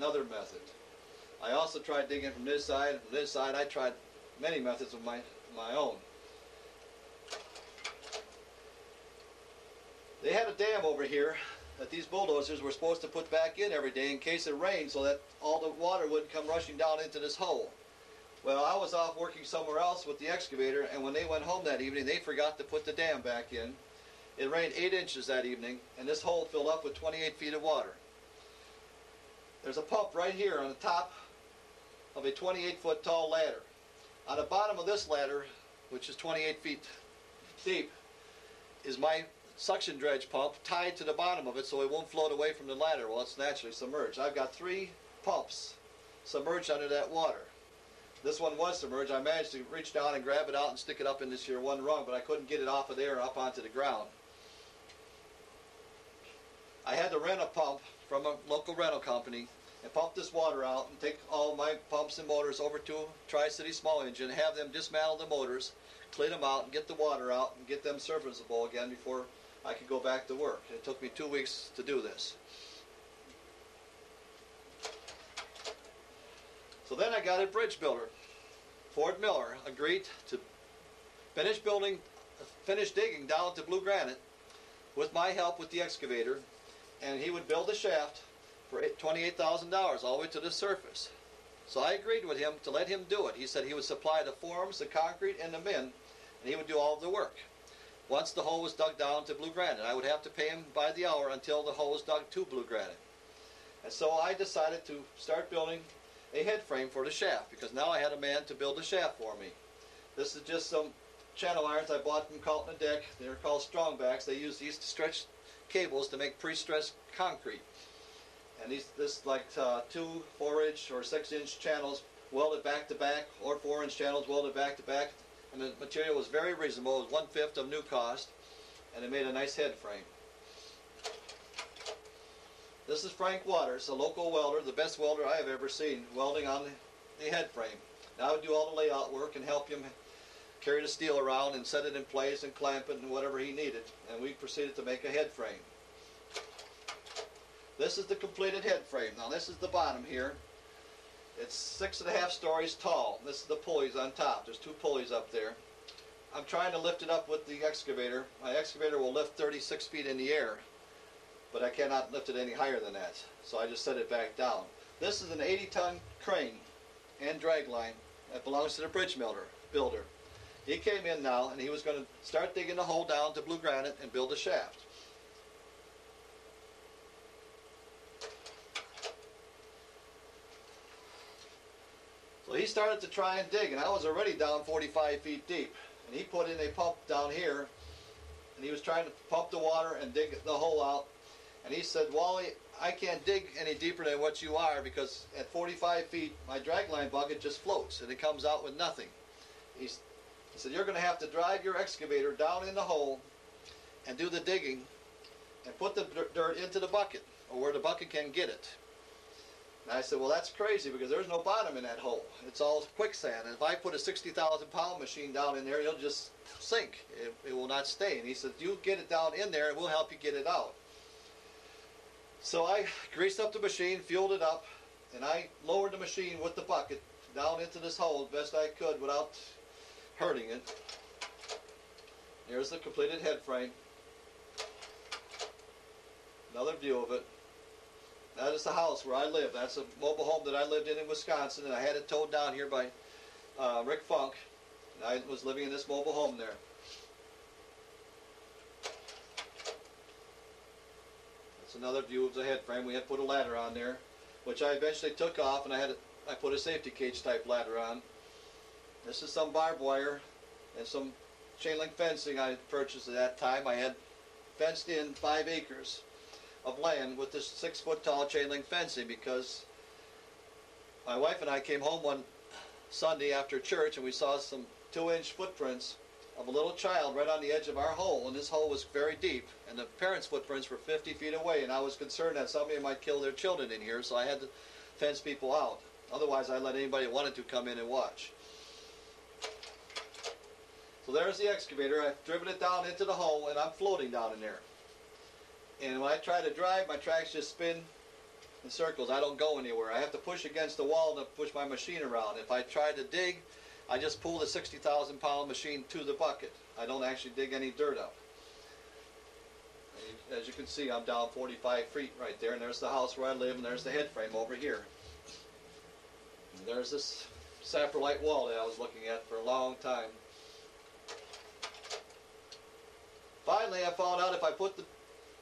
another method. I also tried digging from this side, from this side. I tried many methods of my own. They had a dam over here that these bulldozers were supposed to put back in every day in case it rained, so that all the water wouldn't come rushing down into this hole. Well, I was off working somewhere else with the excavator, and when they went home that evening, they forgot to put the dam back in. It rained 8 inches that evening, and this hole filled up with 28 feet of water. There's a pump right here on the top of a 28-foot tall ladder. On the bottom of this ladder, which is 28 feet deep, is my suction dredge pump tied to the bottom of it so it won't float away from the ladder while it's naturally submerged. I've got 3 pumps submerged under that water. This one was submerged. I managed to reach down and grab it out and stick it up in this here one rung, but I couldn't get it off of there and up onto the ground. I had to rent a pump from a local rental company and pump this water out and take all my pumps and motors over to Tri-City Small Engine, have them dismantle the motors, clean them out, and get the water out and get them serviceable again before I could go back to work. It took me 2 weeks to do this. So then I got a bridge builder. Ford Miller agreed to finish digging down to blue granite with my help with the excavator, and he would build a shaft for $28,000 all the way to the surface. So I agreed with him to let him do it. He said he would supply the forms, the concrete, and the men, and he would do all of the work. Once the hole was dug down to blue granite, I would have to pay him by the hour until the hole was dug to blue granite. And so I decided to start building a head frame for the shaft, because now I had a man to build the shaft for me. This is just some channel irons I bought from Calton Deck. They're called Strongbacks. They use these to stretch cables to make pre-stressed concrete. And this like 2 4-inch or 6-inch channels welded back to back, or 4-inch channels welded back to back. And the material was very reasonable. It was 1/5 of new cost, and it made a nice head frame. This is Frank Waters, a local welder, the best welder I have ever seen, welding on the head frame. Now I would do all the layout work and help him carry the steel around and set it in place and clamp it and whatever he needed. And we proceeded to make a head frame. This is the completed head frame. Now this is the bottom here. It's 6.5 stories tall. This is the pulleys on top. There's 2 pulleys up there. I'm trying to lift it up with the excavator. My excavator will lift 36 feet in the air, but I cannot lift it any higher than that, so I just set it back down. This is an 80-ton crane and drag line that belongs to the bridge builder. He came in now, and he was going to start digging the hole down to blue granite and build a shaft. So he started to try and dig, and I was already down 45 feet deep. And he put in a pump down here, and he was trying to pump the water and dig the hole out. And he said, "Wally, I can't dig any deeper than what you are, because at 45 feet my dragline bucket just floats and it comes out with nothing." He said, "You're going to have to drive your excavator down in the hole and do the digging and put the dirt into the bucket, or where the bucket can get it." And I said, "Well, that's crazy, because there's no bottom in that hole. It's all quicksand. And if I put a 60,000-pound machine down in there, it'll just sink. It will not stay." And he said, "You get it down in there and we'll help you get it out." So I greased up the machine, fueled it up, and I lowered the machine with the bucket down into this hole as best I could without hurting it. Here's the completed head frame. Another view of it. That is the house where I live. That's a mobile home that I lived in Wisconsin, and I had it towed down here by Rick Funk. And I was living in this mobile home there. That's another view of the head frame. We had put a ladder on there, which I eventually took off, and I put a safety cage type ladder on. This is some barbed wire and some chain link fencing I purchased at that time. I had fenced in 5 acres of land with this 6-foot tall chain link fencing, because my wife and I came home one Sunday after church and we saw some 2-inch footprints of a little child right on the edge of our hole, and this hole was very deep, and the parents' footprints were 50 feet away, and I was concerned that somebody might kill their children in here, so I had to fence people out. Otherwise I'd let anybody that wanted to come in and watch. So there's the excavator. I've driven it down into the hole, and I'm floating down in there. And when I try to drive, my tracks just spin in circles. I don't go anywhere. I have to push against the wall to push my machine around. If I try to dig, I just pull the 60,000 pound machine to the bucket. I don't actually dig any dirt up. As you can see, I'm down 45 feet right there, and there's the house where I live, and there's the head frame over here. And there's this saprolite wall that I was looking at for a long time. Finally, I found out if I put the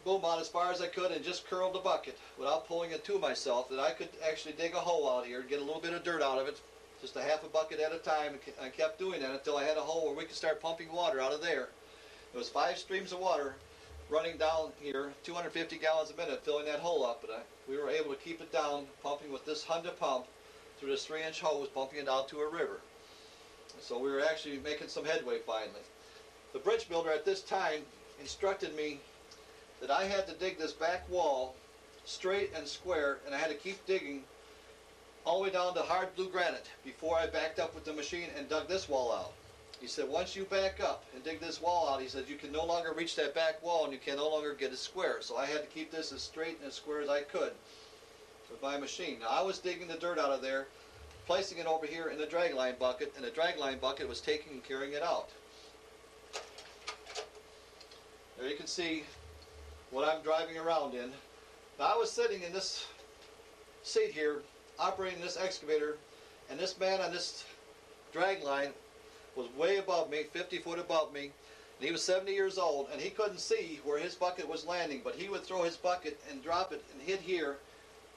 boom on as far as I could and just curled the bucket without pulling it to myself, that I could actually dig a hole out here, get a little bit of dirt out of it, just a half a bucket at a time. I kept doing that until I had a hole where we could start pumping water out of there. It was 5 streams of water running down here, 250 gallons a minute, filling that hole up, but we were able to keep it down, pumping with this Honda pump through this 3-inch hose, pumping it out to a river. So we were actually making some headway finally. The bridge builder at this time instructed me that I had to dig this back wall straight and square, and I had to keep digging all the way down to hard blue granite before I backed up with the machine and dug this wall out. He said, once you back up and dig this wall out, he said, you can no longer reach that back wall and you can no longer get it square. So I had to keep this as straight and as square as I could with my machine. Now I was digging the dirt out of there, placing it over here in the dragline bucket, and the dragline bucket was taking and carrying it out. There you can see what I'm driving around in. Now I was sitting in this seat here, operating this excavator, and this man on this drag line was way above me, 50 foot above me, and he was 70 years old, and he couldn't see where his bucket was landing, but he would throw his bucket and drop it and hit here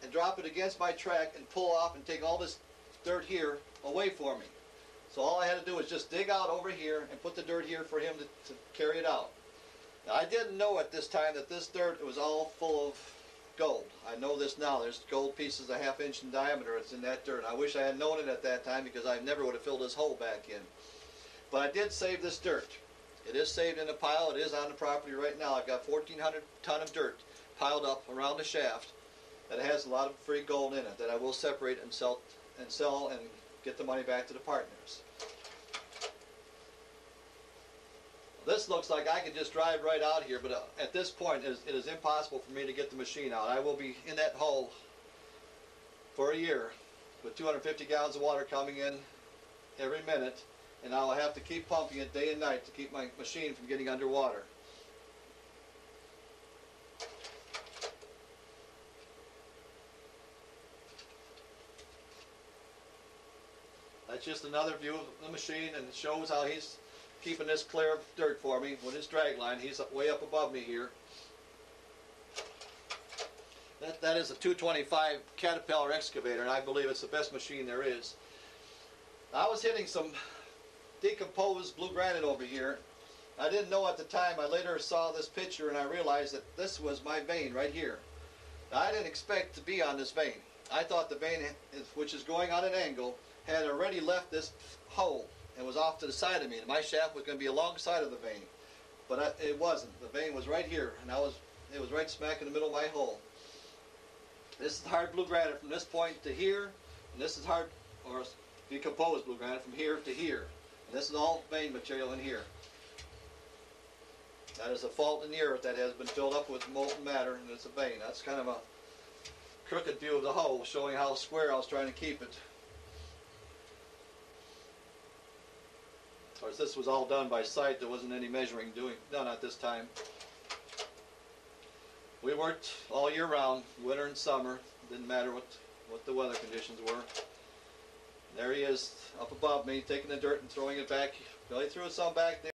and drop it against my track and pull off and take all this dirt here away for me. So all I had to do was just dig out over here and put the dirt here for him to carry it out. Now, I didn't know at this time that this dirt was all full of gold. I know this now. There's gold pieces a ½ inch in diameter. It's in that dirt. I wish I had known it at that time, because I never would have filled this hole back in. But I did save this dirt. It is saved in a pile. It is on the property right now. I've got 1,400 ton of dirt piled up around the shaft that has a lot of free gold in it that I will separate and sell and get the money back to the partners. This looks like I could just drive right out here, but at this point it is impossible for me to get the machine out. I will be in that hole for a year with 250 gallons of water coming in every minute, and I will have to keep pumping it day and night to keep my machine from getting underwater. That's just another view of the machine, and it shows how he's keeping this clear of dirt for me with his drag line. He's way up above me here. That is a 225 Caterpillar excavator, and I believe it's the best machine there is. I was hitting some decomposed blue granite over here. I didn't know at the time. I later saw this picture and I realized that this was my vein right here. Now, I didn't expect to be on this vein. I thought the vein, which is going on an angle, had already left this hole and was off to the side of me, and my shaft was going to be alongside of the vein, but it wasn't. The vein was right here, and it was right smack in the middle of my hole. This is hard blue granite from this point to here, and this is hard or decomposed blue granite from here to here, and this is all vein material in here. That is a fault in the earth that has been filled up with molten matter, and it's a vein. That's kind of a crooked view of the hole, showing how square I was trying to keep it. Of course, this was all done by sight. There wasn't any measuring done at this time. We worked all year round, winter and summer. Didn't matter what the weather conditions were. There he is up above me, taking the dirt and throwing it back. Well, he threw some back there.